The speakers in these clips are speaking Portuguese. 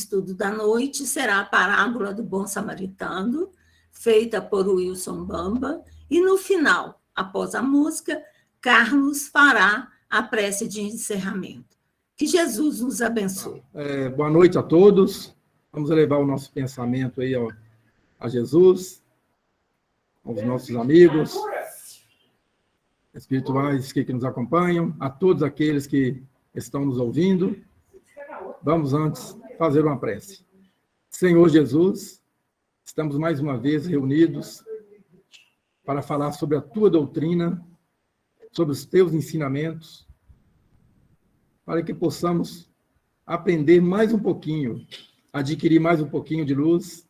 estudo da noite será a parábola do bom samaritano, feita por Wilson Bamba, e no final, após a música, Carlos fará a prece de encerramento. Que Jesus nos abençoe. Boa noite a todos. Vamos elevar o nosso pensamento aí a Jesus, aos nossos amigos espirituais que nos acompanham, a todos aqueles que estão nos ouvindo. Vamos antes fazer uma prece. Senhor Jesus, estamos mais uma vez reunidos para falar sobre a tua doutrina, sobre os teus ensinamentos, para que possamos aprender mais um pouquinho, adquirir mais um pouquinho de luz,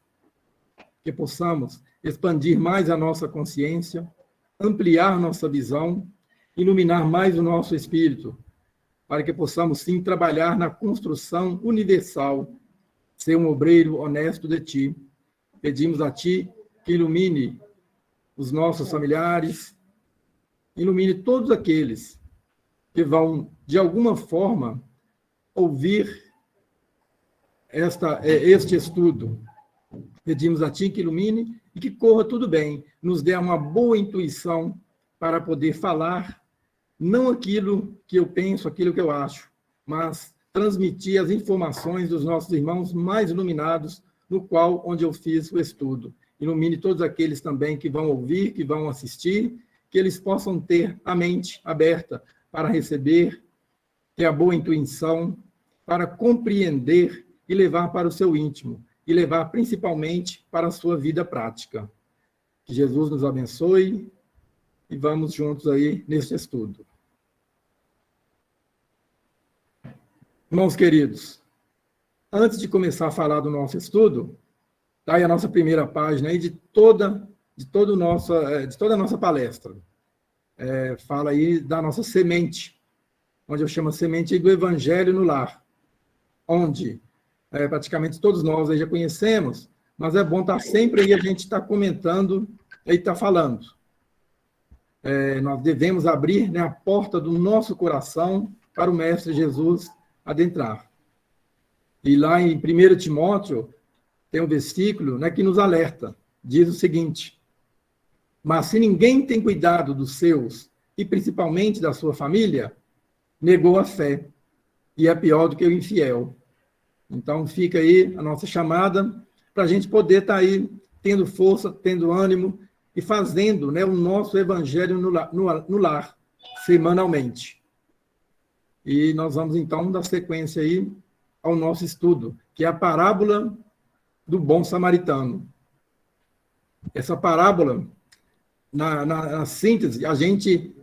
que possamos expandir mais a nossa consciência, ampliar nossa visão, iluminar mais o nosso espírito, para que possamos, sim, trabalhar na construção universal, ser um obreiro honesto de ti. Pedimos a ti que ilumine os nossos familiares, ilumine todos aqueles que vão, de alguma forma, ouvir este estudo. Pedimos a ti que ilumine e que corra tudo bem, nos dê uma boa intuição para poder falar, não aquilo que eu penso, aquilo que eu acho, mas transmitir as informações dos nossos irmãos mais iluminados, onde eu fiz o estudo. Ilumine todos aqueles também que vão ouvir, que vão assistir, que eles possam ter a mente aberta para receber, ter a boa intuição, para compreender e levar para o seu íntimo, e levar principalmente para a sua vida prática. Que Jesus nos abençoe e vamos juntos aí neste estudo. Irmãos queridos, antes de começar a falar do nosso estudo, está aí a nossa primeira página aí de toda a nossa palestra. Fala aí da nossa semente, onde eu chamo a semente do Evangelho no Lar, onde praticamente todos nós aí já conhecemos, mas é bom estar sempre aí a gente está comentando e está falando. Nós devemos abrir, né, a porta do nosso coração para o Mestre Jesus adentrar. E lá em 1 Timóteo, tem um versículo, né, que nos alerta, diz o seguinte: mas se ninguém tem cuidado dos seus, e principalmente da sua família, negou a fé, e é pior do que o infiel. Então, fica aí a nossa chamada para a gente poder estar aí tendo força, tendo ânimo e fazendo, né, o nosso evangelho no lar, semanalmente. E nós vamos, então, dar sequência aí ao nosso estudo, que é a parábola do bom samaritano. Essa parábola, na síntese, a gente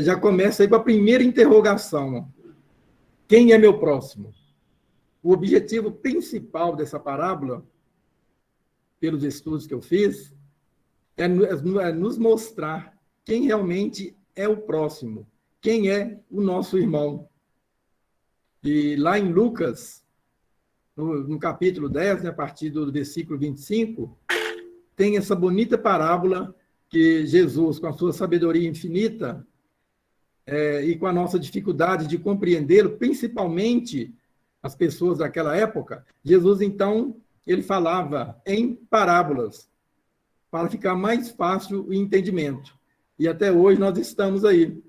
já começa aí com a primeira interrogação. Quem é meu próximo? O objetivo principal dessa parábola, pelos estudos que eu fiz, é nos mostrar quem realmente é o próximo, quem é o nosso irmão. E lá em Lucas, no capítulo 10, né, a partir do versículo 25, tem essa bonita parábola que Jesus, com a sua sabedoria infinita, e com a nossa dificuldade de compreendê-lo, principalmente as pessoas daquela época, Jesus, então, ele falava em parábolas, para ficar mais fácil o entendimento. E até hoje nós estamos aí,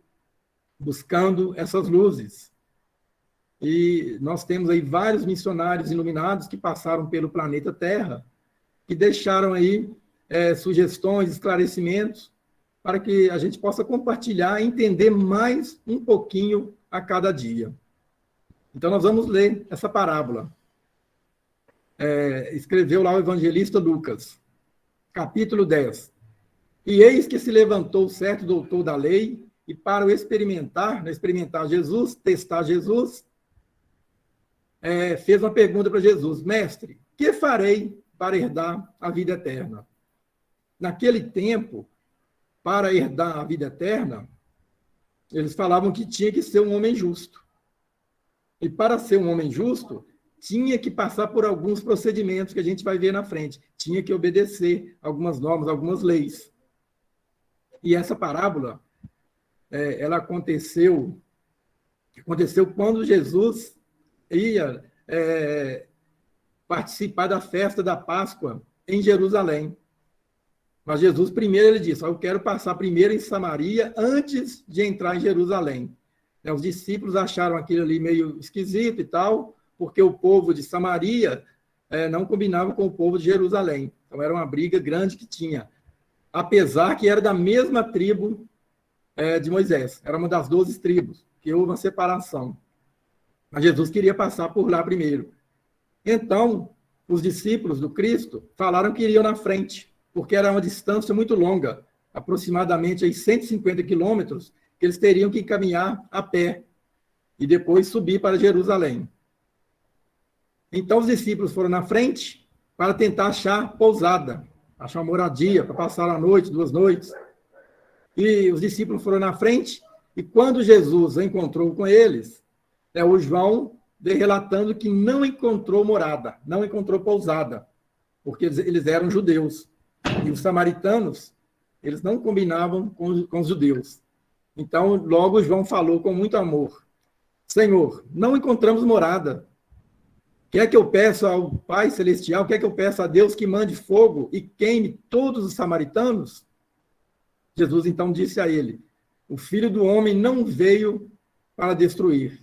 buscando essas luzes. E nós temos aí vários missionários iluminados que passaram pelo planeta Terra, que deixaram aí sugestões, esclarecimentos, para que a gente possa compartilhar e entender mais um pouquinho a cada dia. Então, nós vamos ler essa parábola. Escreveu lá o evangelista Lucas, capítulo 10. E eis que se levantou certo doutor da lei, e para o experimentar Jesus, testar Jesus, fez uma pergunta para Jesus: mestre, que farei para herdar a vida eterna? Naquele tempo, para herdar a vida eterna, eles falavam que tinha que ser um homem justo. E para ser um homem justo, tinha que passar por alguns procedimentos que a gente vai ver na frente. Tinha que obedecer algumas normas, algumas leis. E essa parábola, ela aconteceu quando Jesus ia participar da festa da Páscoa em Jerusalém. Mas Jesus, primeiro, ele disse, eu quero passar primeiro em Samaria antes de entrar em Jerusalém. Os discípulos acharam aquilo ali meio esquisito e tal, porque o povo de Samaria não combinava com o povo de Jerusalém. Então, era uma briga grande que tinha. Apesar que era da mesma tribo de Moisés. Era uma das 12 tribos, que houve uma separação. Mas Jesus queria passar por lá primeiro. Então, os discípulos do Cristo falaram que iriam na frente, porque era uma distância muito longa, aproximadamente aí 150 quilômetros, que eles teriam que caminhar a pé e depois subir para Jerusalém. Então, os discípulos foram na frente para tentar achar pousada, achar uma moradia, para passar a noite, 2 noites. E os discípulos foram na frente, e quando Jesus encontrou com eles, o João veio relatando que não encontrou morada, não encontrou pousada, porque eles eram judeus. E os samaritanos, eles não combinavam com os judeus. Então, logo João falou com muito amor, Senhor, não encontramos morada. Quer que eu peça ao Pai Celestial, quer que eu peça a Deus que mande fogo e queime todos os samaritanos? Jesus então disse a ele, o Filho do Homem não veio para destruir,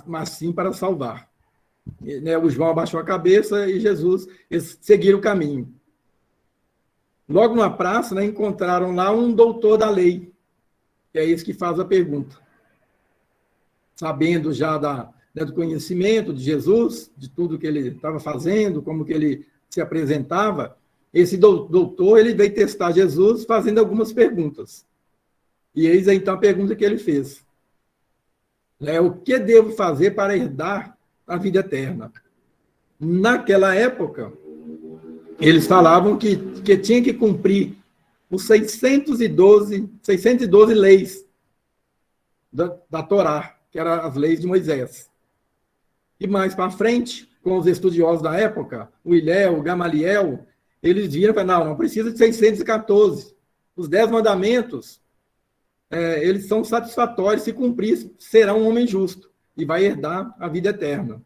mas sim para salvar. O João abaixou a cabeça e Jesus seguiu o caminho. Logo na praça, encontraram lá um doutor da lei, que é esse que faz a pergunta. Sabendo já do conhecimento de Jesus, de tudo que ele estava fazendo, como que ele se apresentava, esse doutor ele veio testar Jesus fazendo algumas perguntas. E eis aí, então, a pergunta que ele fez. O que devo fazer para herdar a vida eterna? Naquela época, eles falavam que tinha que cumprir os 612 leis da Torá, que eram as leis de Moisés. E mais para frente, com os estudiosos da época, o Hilel, o Gamaliel, eles viram e falaram, não precisa de 614. Os 10 mandamentos, eles são satisfatórios, se cumprir, será um homem justo e vai herdar a vida eterna.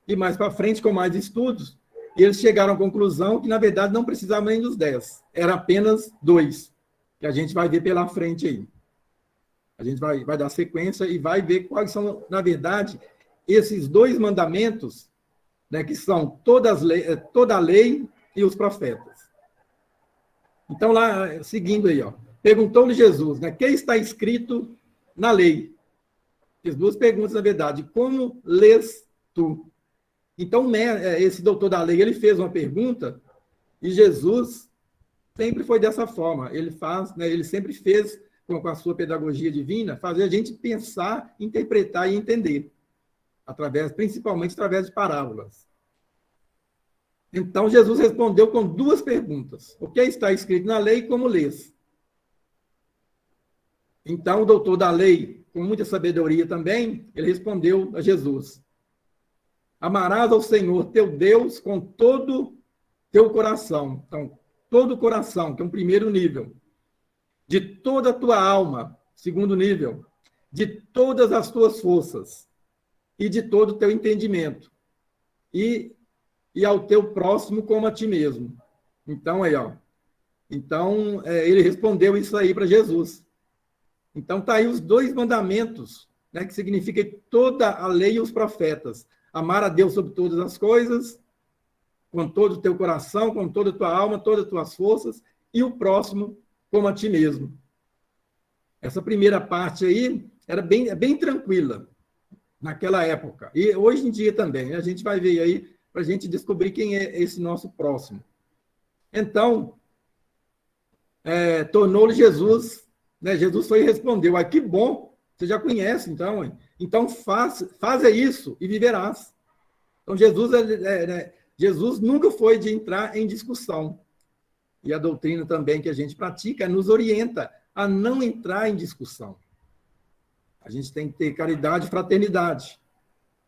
E mais para frente, com mais estudos, eles chegaram à conclusão que, na verdade, não precisavam nem dos 10, era apenas 2, que a gente vai ver pela frente aí. A gente vai dar sequência e vai ver quais são, na verdade, esses 2 mandamentos, que são toda a lei e os profetas. Então, lá, seguindo aí, perguntou-lhe Jesus, que está escrito na lei? Fiz 2 perguntas, na verdade. Como lês tu? Então, esse doutor da lei, ele fez uma pergunta e Jesus sempre foi dessa forma. Ele sempre fez, com a sua pedagogia divina, fazer a gente pensar, interpretar e entender, principalmente através de parábolas. Então, Jesus respondeu com 2 perguntas. O que está escrito na lei e como lês? Então, o doutor da lei, com muita sabedoria também, ele respondeu a Jesus, amarás ao Senhor teu Deus com todo teu coração. Então, todo o coração, que é um primeiro nível. De toda a tua alma, segundo nível. De todas as tuas forças. E de todo o teu entendimento. E ao teu próximo como a ti mesmo. Então, aí, Então, ele respondeu isso aí para Jesus. Então, está aí os 2 mandamentos, que significa toda a lei e os profetas. Amar a Deus sobre todas as coisas, com todo o teu coração, com toda a tua alma, todas as tuas forças, e o próximo como a ti mesmo. Essa primeira parte aí era bem tranquila naquela época. E hoje em dia também. A gente vai ver aí para a gente descobrir quem é esse nosso próximo. Então, tornou-lhe Jesus, Jesus foi e respondeu, que bom, você já conhece, então. Então, faça isso e viverás. Então, Jesus nunca foi de entrar em discussão. E a doutrina também que a gente pratica nos orienta a não entrar em discussão. A gente tem que ter caridade e fraternidade,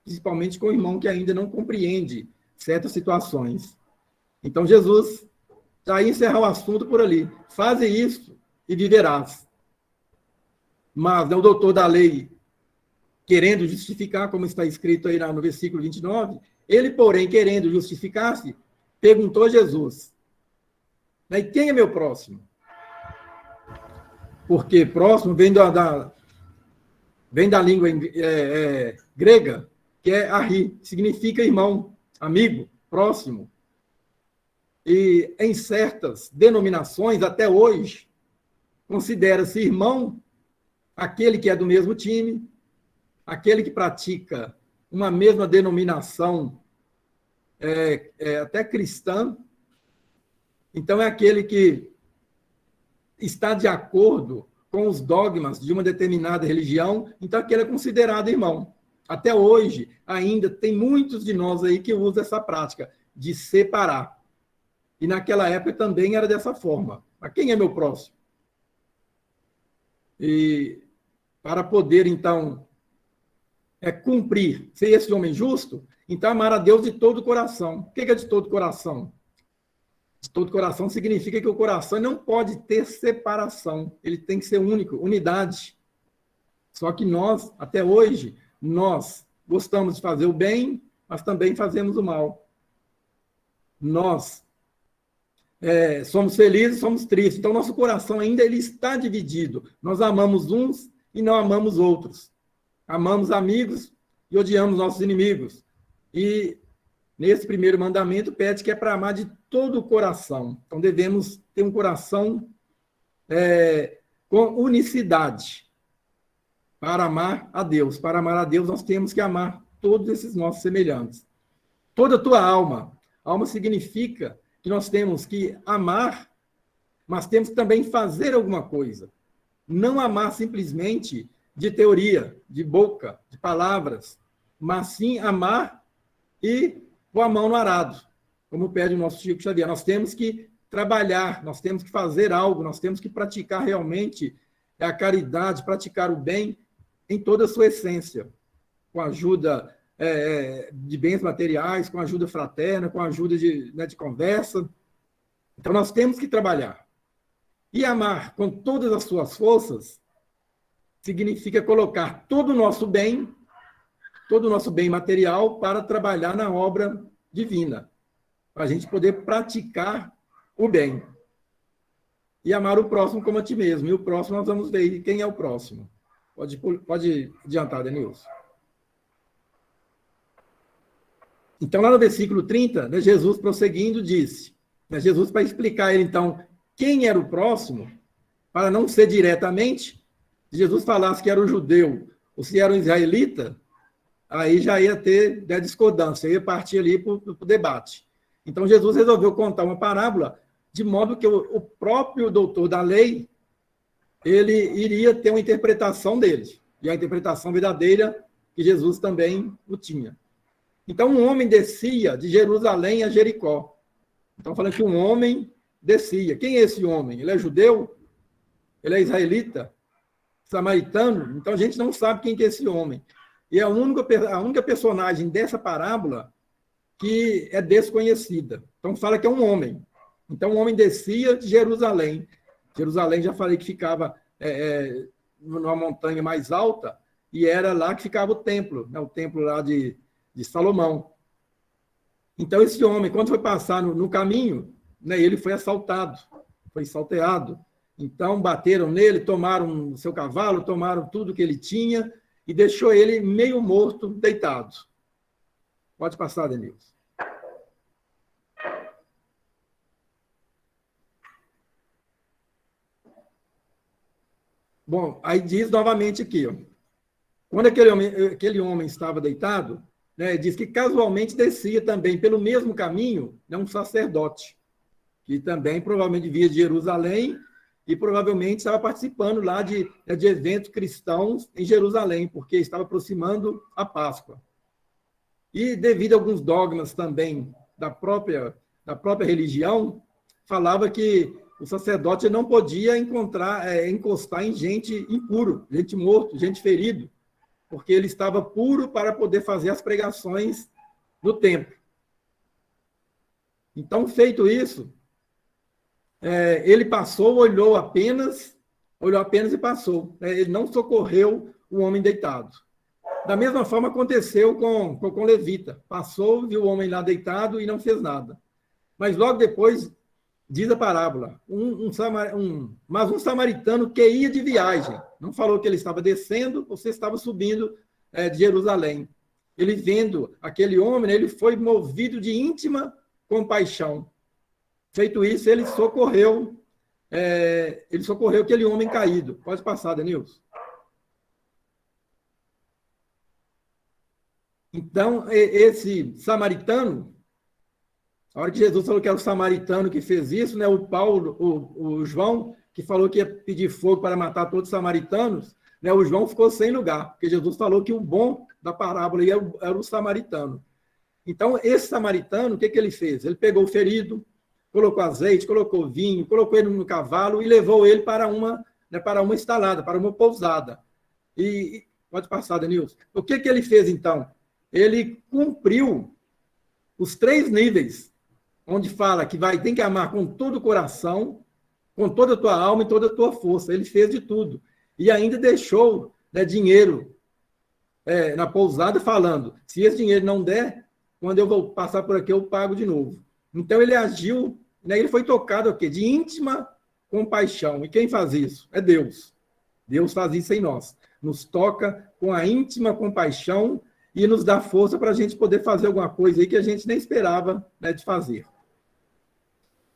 principalmente com o irmão que ainda não compreende certas situações. Então, Jesus já ia encerrar o assunto por ali. Faze isso e viverás. Mas o doutor da lei, querendo justificar, como está escrito aí no versículo 29, Ele, porém, querendo justificar-se, perguntou a Jesus: e quem é meu próximo? Porque próximo vem da língua grega, que é arri, que significa irmão, amigo, próximo. E em certas denominações, até hoje, considera-se irmão aquele que é do mesmo time, aquele que pratica uma mesma denominação, até cristã. Então, é aquele que está de acordo com os dogmas de uma determinada religião, então aquele é considerado irmão. Até hoje, ainda tem muitos de nós aí que usam essa prática de separar. E naquela época também era dessa forma. Mas quem é meu próximo? E para poder, então, cumprir, ser esse homem justo, então amar a Deus de todo o coração. O que é de todo o coração? De todo coração significa que o coração não pode ter separação, ele tem que ser único, unidade. Só que nós, até hoje, nós gostamos de fazer o bem, mas também fazemos o mal. Nós somos felizes, somos tristes. Então, nosso coração ainda ele está dividido. Nós amamos uns e não amamos outros. Amamos amigos e odiamos nossos inimigos. E nesse primeiro mandamento, pede que é para amar de todo o coração. Então, devemos ter um coração com unicidade para amar a Deus. Para amar a Deus, nós temos que amar todos esses nossos semelhantes. Toda a tua alma. Alma significa que nós temos que amar, mas temos que também fazer alguma coisa. Não amar simplesmente de teoria, de boca, de palavras, mas sim amar e com a mão no arado, como pede o nosso Chico Xavier. Nós temos que trabalhar, nós temos que fazer algo, nós temos que praticar realmente a caridade, praticar o bem em toda a sua essência, com a ajuda de bens materiais, com a ajuda fraterna, com a ajuda de conversa. Então, nós temos que trabalhar. E amar com todas as suas forças significa colocar todo o nosso bem material para trabalhar na obra divina, para a gente poder praticar o bem. E amar o próximo como a ti mesmo. E o próximo nós vamos ver quem é o próximo. Pode adiantar, Denilson. Então, lá no versículo 30, Jesus prosseguindo disse, Jesus para explicar ele, então, quem era o próximo, para não ser diretamente, se Jesus falasse que era o judeu ou se era o israelita, aí já ia ter discordância, ia partir ali para o debate. Então, Jesus resolveu contar uma parábola, de modo que o próprio doutor da lei, ele iria ter uma interpretação dele, e a interpretação verdadeira que Jesus também o tinha. Então, um homem descia de Jerusalém a Jericó. Então, falando que um homem descia. Quem é esse homem? Ele é judeu? Ele é israelita? Samaritano? Então, a gente não sabe quem que é esse homem. E a única personagem dessa parábola que é desconhecida. Então, fala que é um homem. Então, um homem descia de Jerusalém. Jerusalém, já falei que ficava numa montanha mais alta, e era lá que ficava o templo lá de Salomão. Então, esse homem, quando foi passar no caminho, ele foi assaltado, foi salteado. Então, bateram nele, tomaram o seu cavalo, tomaram tudo que ele tinha e deixou ele meio morto, deitado. Pode passar, Denilson. Bom, aí diz novamente aqui, ó, quando aquele homem estava deitado, diz que casualmente descia também pelo mesmo caminho um sacerdote, que também provavelmente via de Jerusalém e provavelmente estava participando lá de eventos cristãos em Jerusalém, porque estava aproximando a Páscoa. E devido a alguns dogmas também da própria religião, falava que o sacerdote não podia encostar em gente impuro, gente morto, gente ferido, porque ele estava puro para poder fazer as pregações no templo. Então, feito isso, ele passou, olhou apenas e passou. Ele não socorreu o homem deitado. Da mesma forma aconteceu com o levita. Passou, viu o homem lá deitado e não fez nada. Mas logo depois, diz a parábola, mas um samaritano que ia de viagem, não falou que ele estava descendo ou se estava subindo de Jerusalém. Ele vendo aquele homem, ele foi movido de íntima compaixão. Feito isso, ele socorreu aquele homem caído. Pode passar, Denilson. Então, esse samaritano, a hora que Jesus falou que era o samaritano que fez isso, né, o João, que falou que ia pedir fogo para matar todos os samaritanos, né, o João ficou sem lugar, porque Jesus falou que o bom da parábola aí era o samaritano. Então, esse samaritano, o que ele fez? Ele pegou o ferido, colocou azeite, colocou vinho, colocou ele no cavalo e levou ele para uma estalada, para uma pousada. E pode passar, Denilson. O que ele fez, então? Ele cumpriu os 3 níveis, onde fala que tem que amar com todo o coração, com toda a tua alma e toda a tua força. Ele fez de tudo. E ainda deixou, né, dinheiro na pousada, falando, se esse dinheiro não der, quando eu vou passar por aqui, eu pago de novo. Então, ele agiu, né, ele foi tocado o quê? De íntima compaixão. E quem faz isso? É Deus. Deus faz isso em nós. Nos toca com a íntima compaixão e nos dá força para a gente poder fazer alguma coisa aí que a gente nem esperava, né, de fazer.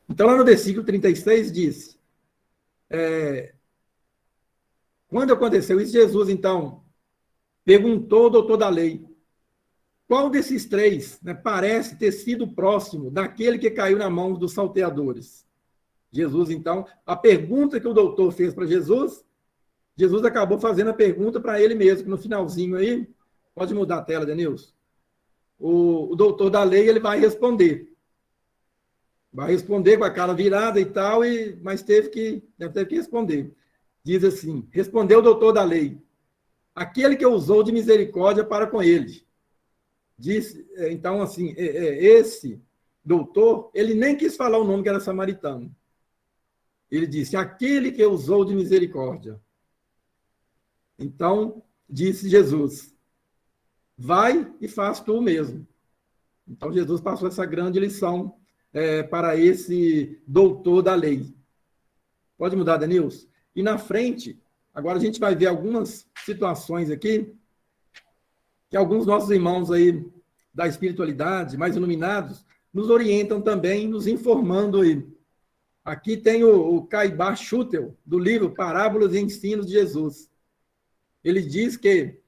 Então, lá no versículo 36 diz, quando aconteceu isso, Jesus, então, perguntou ao doutor da lei, qual desses 3, né, parece ter sido próximo daquele que caiu na mão dos salteadores? Jesus, então, a pergunta que o doutor fez para Jesus, Jesus acabou fazendo a pergunta para ele mesmo, que no finalzinho aí, pode mudar a tela, Denilson. O doutor da lei, ele vai responder. Vai responder com a cara virada e tal, mas teve que responder. Diz assim, respondeu o doutor da lei, aquele que usou de misericórdia para com ele. Diz, então, assim, esse doutor, ele nem quis falar o nome que era samaritano. Ele disse, aquele que usou de misericórdia. Então, disse Jesus, vai e faz tu mesmo. Então, Jesus passou essa grande lição para esse doutor da lei. Pode mudar, Denilson? E na frente, agora a gente vai ver algumas situações aqui, que alguns nossos irmãos aí da espiritualidade, mais iluminados, nos orientam também, nos informando aí. Aqui tem o Caibá Schutel, do livro Parábolas e Ensinos de Jesus. Ele diz que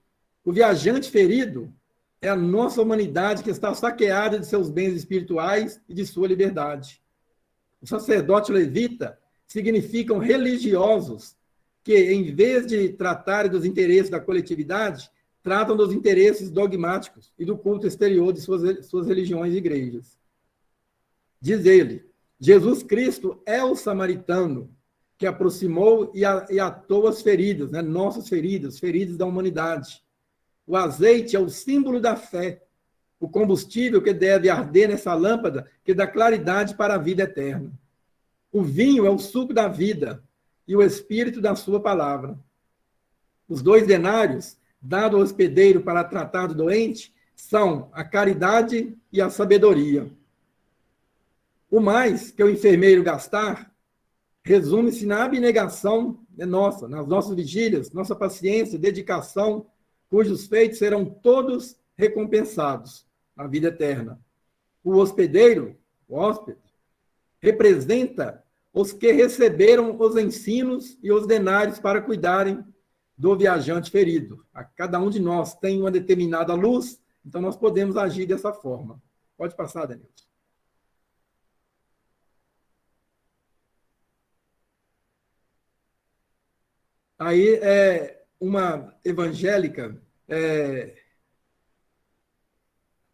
o viajante ferido é a nossa humanidade que está saqueada de seus bens espirituais e de sua liberdade. O sacerdote levita significam religiosos que, em vez de tratarem dos interesses da coletividade, tratam dos interesses dogmáticos e do culto exterior de suas religiões e igrejas. Diz ele, Jesus Cristo é o samaritano que aproximou e atou as feridas, né? Nossas feridas, feridas da humanidade. O azeite é o símbolo da fé, o combustível que deve arder nessa lâmpada que dá claridade para a vida eterna. O vinho é o suco da vida e o espírito da sua palavra. Os 2 denários, dados ao hospedeiro para tratar do doente, são a caridade e a sabedoria. O mais que o enfermeiro gastar resume-se na abnegação nossa, nas nossas vigílias, nossa paciência, dedicação, cujos feitos serão todos recompensados na vida eterna. O hospedeiro, o hóspede, representa os que receberam os ensinos e os denários para cuidarem do viajante ferido. A cada um de nós tem uma determinada luz, então nós podemos agir dessa forma. Pode passar, Daniel. Aí, uma evangélica,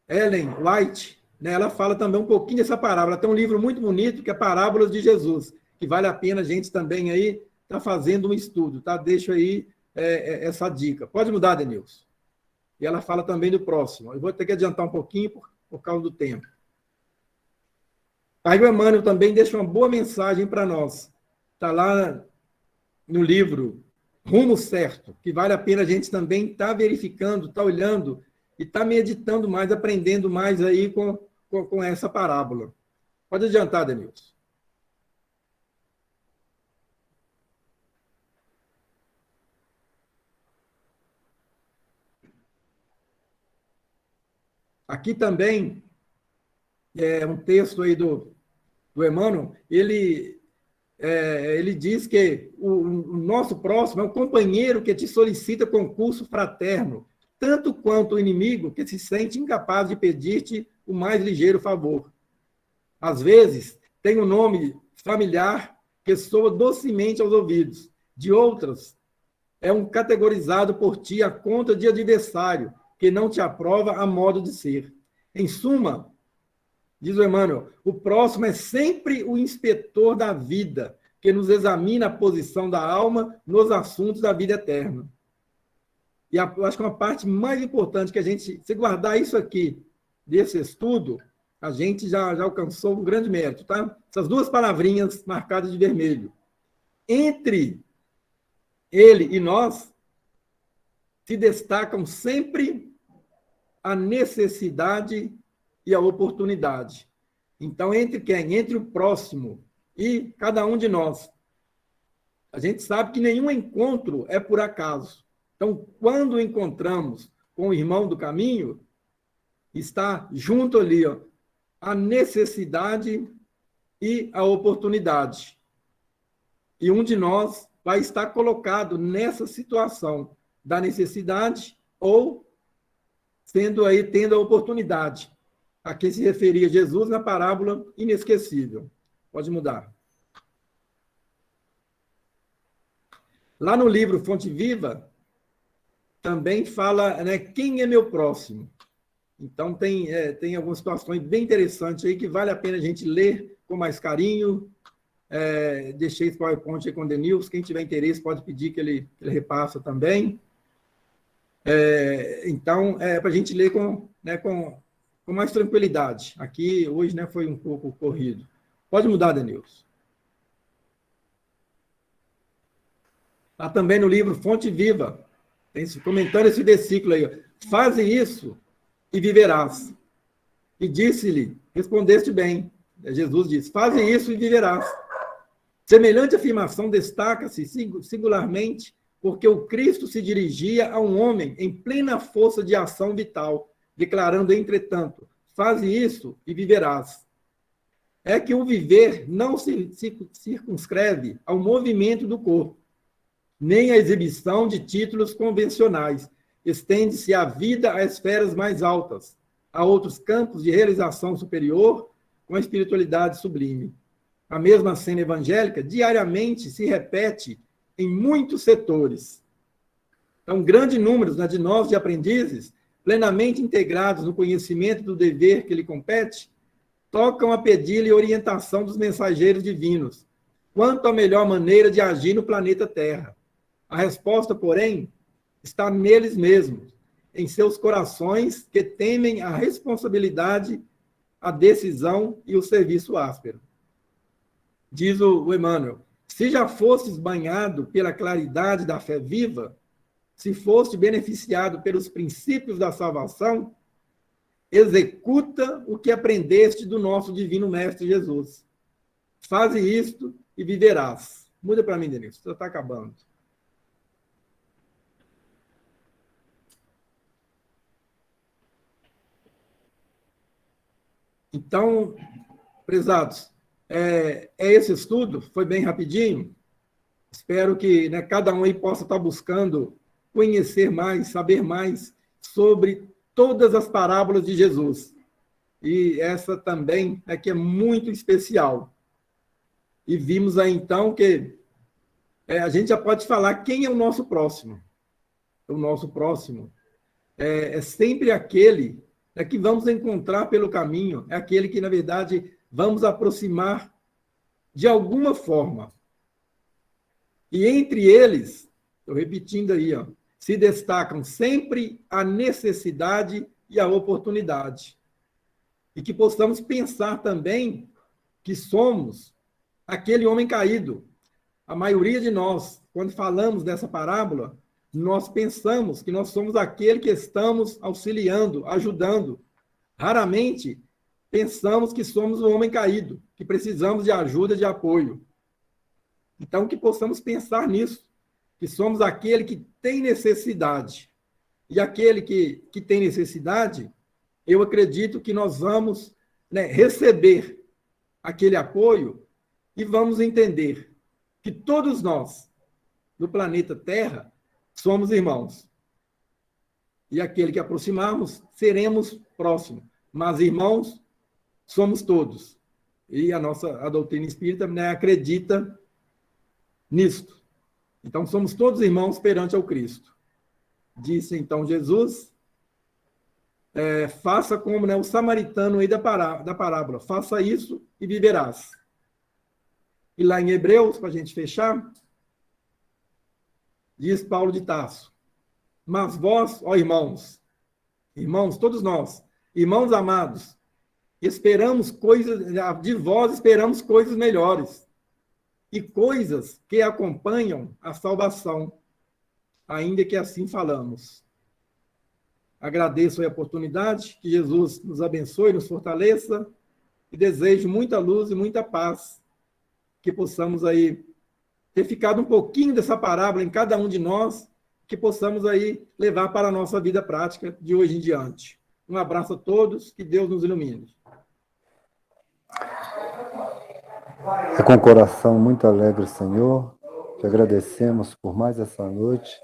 Ellen White, né, ela fala também um pouquinho dessa parábola. Ela tem um livro muito bonito, que é Parábolas de Jesus, que vale a pena a gente também aí tá fazendo um estudo, tá? Deixo aí essa dica. Pode mudar, Denilson. E ela fala também do próximo. Eu vou ter que adiantar um pouquinho por causa do tempo. Aí o Emmanuel também deixa uma boa mensagem para nós. Está lá no livro rumo certo, que vale a pena a gente também estar verificando, estar olhando e estar meditando mais, aprendendo mais aí com essa parábola. Pode adiantar, Denilson. Aqui também é um texto aí do Emmanuel, ele diz que o nosso próximo é um companheiro que te solicita concurso fraterno, tanto quanto o inimigo que se sente incapaz de pedir-te o mais ligeiro favor. Às vezes, tem um nome familiar que soa docemente aos ouvidos. De outras, é um categorizado por ti a conta de adversário, que não te aprova a modo de ser. Em suma, diz o Emmanuel, o próximo é sempre o inspetor da vida, que nos examina a posição da alma nos assuntos da vida eterna. E eu acho que uma parte mais importante que a gente, se guardar isso aqui, desse estudo, a gente já alcançou um grande mérito, tá? Essas duas palavrinhas marcadas de vermelho. Entre ele e nós, se destacam sempre a necessidade e a oportunidade. Então, entre quem? Entre o próximo e cada um de nós. A gente sabe que nenhum encontro é por acaso. Então, quando encontramos com o irmão do caminho, está junto ali, ó, a necessidade e a oportunidade. E um de nós vai estar colocado nessa situação da necessidade ou tendo a oportunidade, a que se referia Jesus na parábola inesquecível. Pode mudar. Lá no livro Fonte Viva, também fala, né, quem é meu próximo. Então, tem algumas situações bem interessantes aí que vale a pena a gente ler com mais carinho. Deixei esse PowerPoint aí com o Denilson. Quem tiver interesse pode pedir que ele repassa também. Então, para a gente ler com mais tranquilidade. Aqui, hoje, né, foi um pouco corrido. Pode mudar, Denilson. Lá também no livro Fonte Viva, comentando esse versículo aí. Ó, faze isso e viverás. E disse-lhe, respondeste bem. Jesus disse, faze isso e viverás. Semelhante afirmação destaca-se singularmente porque o Cristo se dirigia a um homem em plena força de ação vital, declarando, entretanto, faze isso e viverás. É que o viver não se circunscreve ao movimento do corpo, nem à exibição de títulos convencionais. Estende-se a vida a esferas mais altas, a outros campos de realização superior com a espiritualidade sublime. A mesma cena evangélica diariamente se repete em muitos setores. Então, grande número, né, de nós, de aprendizes, plenamente integrados no conhecimento do dever que lhe compete, tocam a pedir-lhe orientação dos mensageiros divinos, quanto à melhor maneira de agir no planeta Terra. A resposta, porém, está neles mesmos, em seus corações que temem a responsabilidade, a decisão e o serviço áspero. Diz o Emmanuel, se já fostes banhado pela claridade da fé viva, se foste beneficiado pelos princípios da salvação, executa o que aprendeste do nosso divino Mestre Jesus. Faze isto e viverás. Muda para mim, Denilson, já está acabando. Então, prezados, esse estudo, foi bem rapidinho. Espero que, né, cada um aí possa estar buscando conhecer mais, saber mais sobre todas as parábolas de Jesus. E essa também é que é muito especial. E vimos aí, então, que a gente já pode falar quem é o nosso próximo. O nosso próximo é sempre aquele que vamos encontrar pelo caminho, é aquele que, na verdade, vamos aproximar de alguma forma. E entre eles, estou repetindo aí, ó, se destacam sempre a necessidade e a oportunidade. E que possamos pensar também que somos aquele homem caído, a maioria de nós, quando falamos dessa parábola, nós pensamos que nós somos aquele que estamos auxiliando, ajudando. Raramente pensamos que somos o homem caído, que precisamos de ajuda, de apoio. Então, que possamos pensar nisso, que somos aquele que tem necessidade. E aquele que tem necessidade, eu acredito que nós vamos, receber aquele apoio e vamos entender que todos nós, no planeta Terra, somos irmãos. E aquele que aproximarmos, seremos próximos. Mas irmãos, somos todos. E a doutrina espírita acredita nisto. Então, somos todos irmãos perante ao Cristo. Disse, então, Jesus, faça como o samaritano aí da parábola. Faça isso e viverás. E lá em Hebreus, para a gente fechar, diz Paulo de Tarso, mas vós, ó irmãos, todos nós, irmãos amados, esperamos coisas, de vós esperamos coisas melhores, e coisas que acompanham a salvação, ainda que assim falamos. Agradeço a oportunidade, que Jesus nos abençoe, nos fortaleça, e desejo muita luz e muita paz, que possamos aí ter ficado um pouquinho dessa parábola em cada um de nós, que possamos aí levar para a nossa vida prática de hoje em diante. Um abraço a todos, que Deus nos ilumine. É com o coração muito alegre, Senhor, que agradecemos por mais essa noite,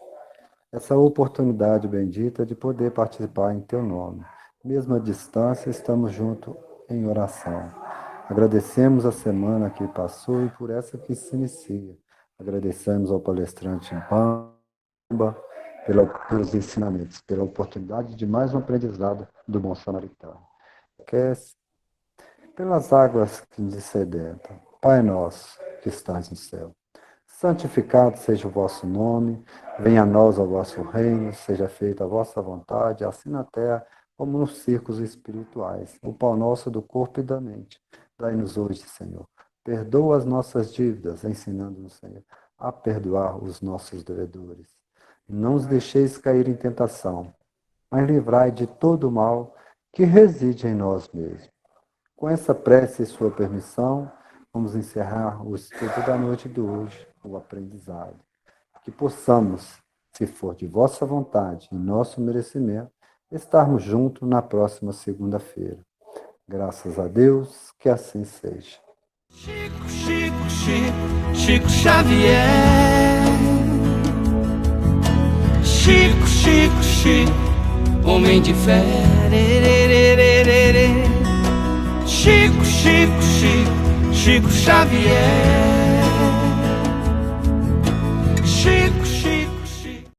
essa oportunidade bendita de poder participar em Teu nome. Mesmo à distância, estamos juntos em oração. Agradecemos a semana que passou e por essa que se inicia. Agradecemos ao palestrante Bamba pelos ensinamentos, pela oportunidade de mais um aprendizado do bom samaritano. Pelas águas que nos sedentam. Pai nosso, que estás no céu, santificado seja o vosso nome, venha a nós o vosso reino, seja feita a vossa vontade, assim na terra como nos círculos espirituais. O pão nosso do corpo e da mente, dai-nos hoje, Senhor. Perdoa as nossas dívidas, ensinando-nos, Senhor, a perdoar os nossos devedores. Não os deixeis cair em tentação, mas livrai de todo o mal que reside em nós mesmos. Com essa prece e sua permissão, vamos encerrar o estudo da noite de hoje, o aprendizado. Que possamos, se for de vossa vontade e nosso merecimento, estarmos juntos na próxima segunda-feira. Graças a Deus, que assim seja. Chico Xavier. Chico, homem de fé. Chico Xavier.